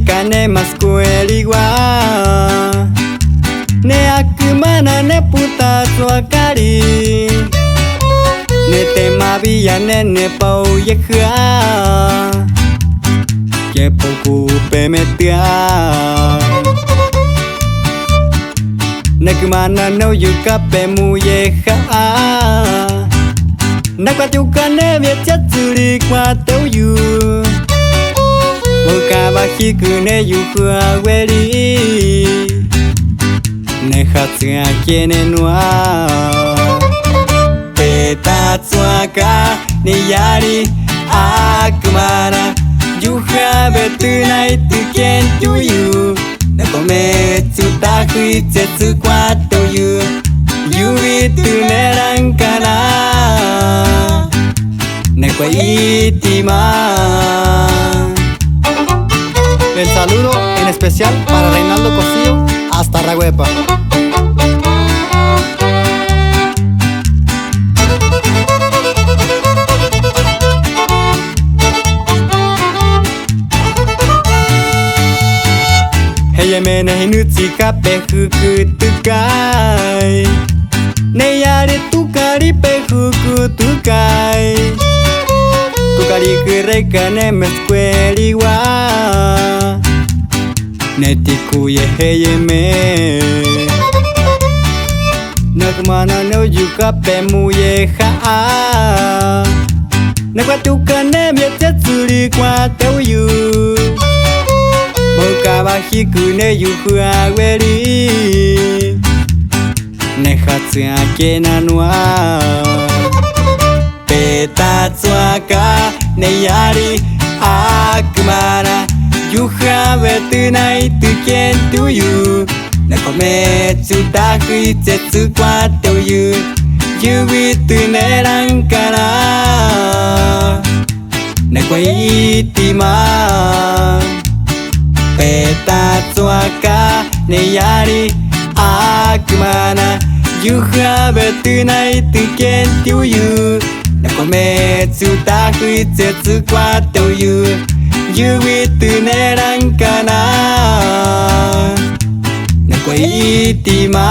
Kane mas kueliwa ne akumana ne puta suakari ne temavia ne pau yekha ke poku pemetia ne kumana no yuka pemu yekha na kwatukane vietchatsuri kwa teu Mukabaki kune yukua weli Ne hatsuga kiene noa Petatsuaka ne yari akumara Yuha betunai tuken to you Ne kometsu takui tsetsu kwa to you Yui tuneran kana Ne kwa itima El saludo en especial para Reinaldo Costillo hasta Raguepa. Hey mene hinutsi kape hukutukai Ne yare tukari pe hukutukai Tukari kureka ne meskweli wa Netikuye heye me Nakmana no yuka pemuye ha Nakwatuka ne mietetsuri kwa teu Mokabahiku ne yuku aweri Nehatsu akena noa Petatsuaka ne yari akumara Yuha betunai tuken to you Ne kometsu takui tsetsu kwa to you Yui tuneran kana Ne kwa itima Petatsuaka ne yari akumana Yuha betunai tuken to you Ne kometsu takui tsetsu kwa to you Yui tuneran kana Ne kwa itima